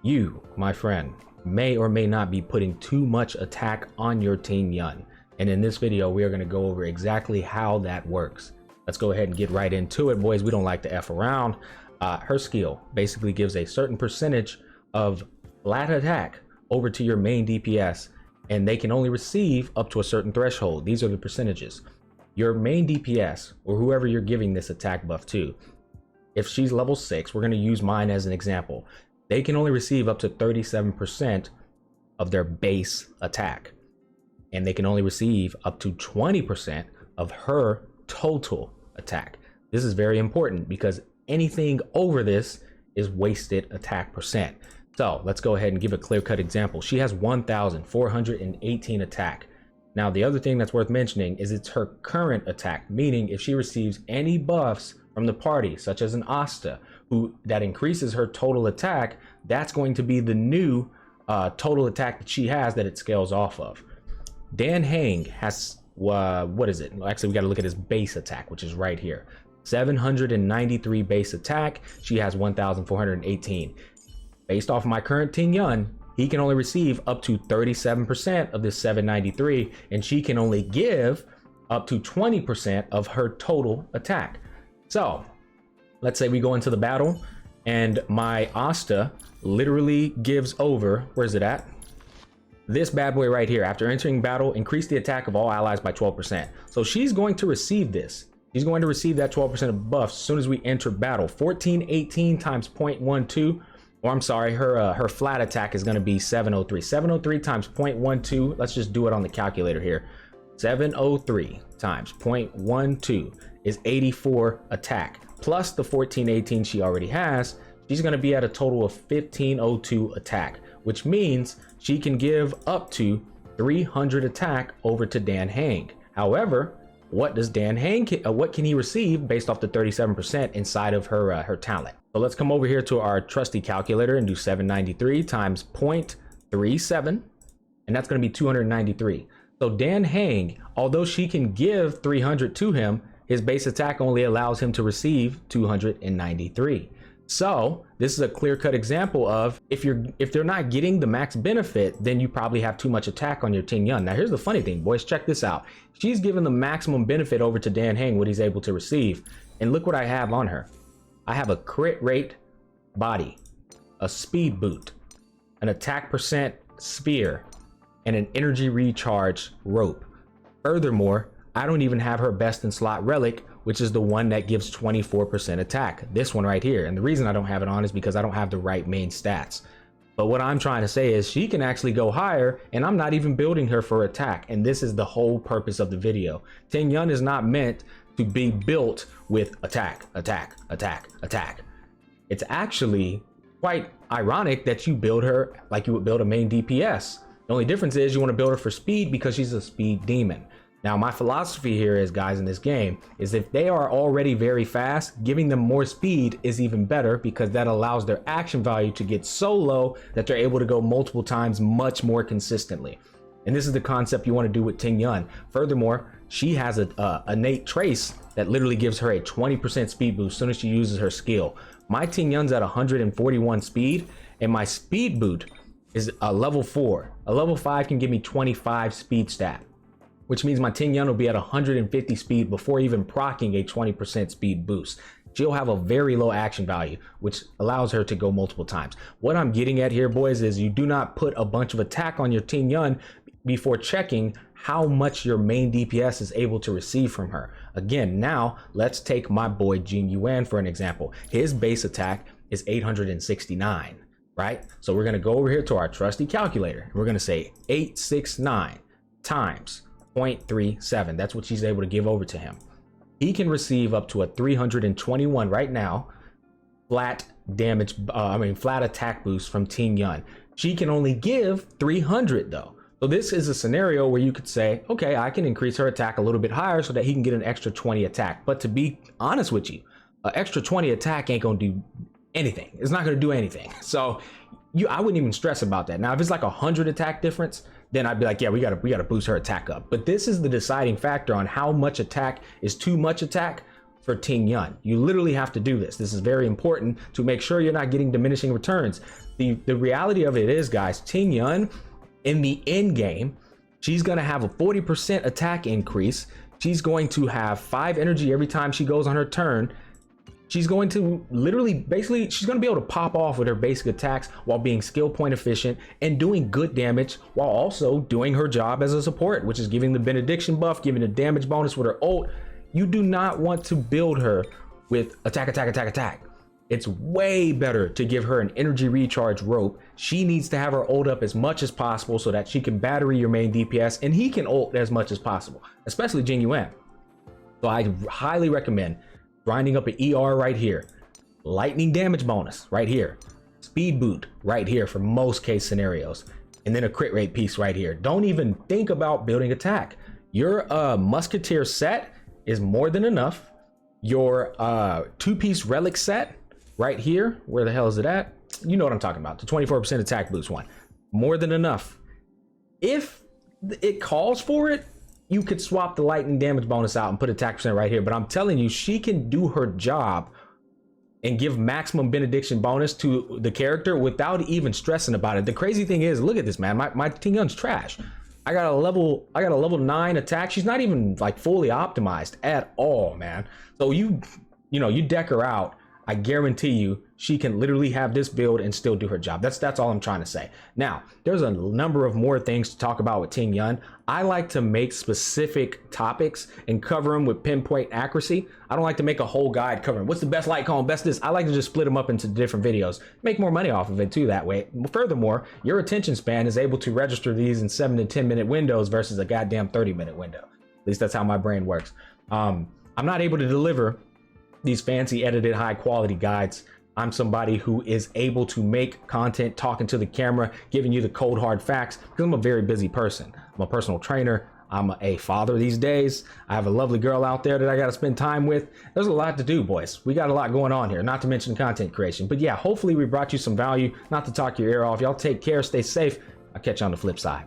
You, my friend, may or may not be putting too much attack on your Tingyun. And in this video, we are going to go over exactly how that works. Let's go ahead and get right into it, boys. We don't like to F around. Her skill basically gives a certain percentage of flat attack over to your main DPS, and they can only receive up to a certain threshold. These are the percentages. Your main DPS, or whoever you're giving this attack buff to, if she's level 6, we're going to use mine as an example. They can only receive up to 37% of their base attack, and they can only receive up to 20% of her total attack. This is very important because anything over this is wasted attack percent. So let's go ahead and give a clear-cut example. She has 1,418 attack. Now, the other thing that's worth mentioning is it's her current attack, meaning if she receives any buffs from the party, such as an Asta, that increases her total attack, that's going to be the new total attack that she has that it scales off of. Dan Heng has, what is it? Actually, we got to look at his base attack, which is right here. 793 base attack. She has 1,418. Based off of my current Tingyun, he can only receive up to 37% of this 793, and she can only give up to 20% of her total attack. So let's say we go into the battle and my Asta literally gives over, where's it at? This bad boy right here. After entering battle, increase the attack of all allies by 12%. So she's going to receive this. She's going to receive that 12% of buff as soon as we enter battle. 1418 times 0.12, or I'm sorry, her flat attack is going to be 703. 703 times 0.12. Let's just do it on the calculator here. 703 times 0.12 is 84 attack. Plus the 1418 she already has, she's going to be at a total of 1502 attack, which means she can give up to 300 attack over to Dan Heng. However, what does Dan Heng, what can he receive based off the 37% inside of her talent? So let's come over here to our trusty calculator and do 793 times 0.37, and that's going to be 293. So Dan Heng, although she can give 300 to him, his base attack only allows him to receive 293. So this is a clear-cut example of if they're not getting the max benefit, then you probably have too much attack on your Tingyun. Now here's the funny thing, boys, check this out. She's given the maximum benefit over to Dan Heng, what he's able to receive, and look what I have on her. I have a crit rate body, a speed boot, an attack percent spear, and an energy recharge rope. Furthermore, I don't even have her best in slot relic, which is the one that gives 24% attack. This one right here. And the reason I don't have it on is because I don't have the right main stats. But what I'm trying to say is she can actually go higher, and I'm not even building her for attack. And this is the whole purpose of the video. Tingyun is not meant to be built with attack, attack, attack, attack. It's actually quite ironic that you build her like you would build a main DPS. The only difference is you want to build her for speed because she's a speed demon. Now, my philosophy here is, guys, in this game, is if they are already very fast, giving them more speed is even better because that allows their action value to get so low that they're able to go multiple times much more consistently. And this is the concept you want to do with Tingyun. Furthermore, she has a innate trace that literally gives her a 20% speed boost as soon as she uses her skill. My Tingyun's at 141 speed, and my speed boot is a level 4. A level 5 can give me 25 speed stat, which means my Tingyun will be at 150 speed before even proccing a 20% speed boost. She'll have a very low action value, which allows her to go multiple times. What I'm getting at here, boys, is you do not put a bunch of attack on your Tingyun before checking how much your main DPS is able to receive from her. Again, now let's take my boy Tingyun for an example. His base attack is 869, right? So we're gonna go over here to our trusty calculator. We're gonna say 869 times 0.37. That's what she's able to give over to him. He can receive up to a 321 right now flat damage, flat attack boost from Tingyun. She can only give 300 though. So this is a scenario where you could say, okay, I can increase her attack a little bit higher so that he can get an extra 20 attack. But to be honest with you, an extra 20 attack ain't gonna do anything. It's not gonna do anything. So I wouldn't even stress about that. Now, if it's like 100 attack difference, then I'd be like, yeah, we gotta boost her attack up. But this is the deciding factor on how much attack is too much attack for Tingyun. You literally have to do this. This is very important to make sure you're not getting diminishing returns. The reality of it is, guys, Tingyun in the end game, she's going to have a 40% attack increase. She's going to have 5 energy every time she goes on her turn. She's going to literally, basically, she's going to be able to pop off with her basic attacks while being skill point efficient and doing good damage while also doing her job as a support, which is giving the benediction buff, giving a damage bonus with her ult. You do not want to build her with attack, attack, attack, attack. It's way better to give her an energy recharge rope. She needs to have her ult up as much as possible so that she can battery your main DPS and he can ult as much as possible, especially Tingyun. So I highly recommend grinding up an ER right here, lightning damage bonus right here, speed boot right here for most case scenarios, and then a crit rate piece right here. Don't even think about building attack. Your musketeer set is more than enough. Your 2-piece relic set right here, where the hell is it at? You know what I'm talking about, the 24% attack boost one. More than enough. If it calls for it, you could swap the lightning damage bonus out and put attack percent right here. But I'm telling you, she can do her job and give maximum benediction bonus to the character without even stressing about it. The crazy thing is, look at this, man. My Tingyun's trash. I got a level 9 attack. She's not even like fully optimized at all, man. So you deck her out, I guarantee you she can literally have this build and still do her job. That's all I'm trying to say. Now, there's a number of more things to talk about with Tingyun. I like to make specific topics and cover them with pinpoint accuracy. I don't like to make a whole guide covering what's the best light cone, best this. I like to just split them up into different videos, make more money off of it too that way. Furthermore, your attention span is able to register these in 7 to 10 minute windows versus a goddamn 30-minute window. At least that's how my brain works. I'm not able to deliver these fancy edited high quality guides. I'm somebody who is able to make content, talking to the camera, giving you the cold hard facts, because I'm a very busy person. I'm a personal trainer. I'm a father these days. I have a lovely girl out there that I got to spend time with. There's a lot to do, boys. We got a lot going on here, not to mention content creation. But yeah, hopefully we brought you some value, not to talk your ear off. Y'all take care, stay safe. I'll catch you on the flip side.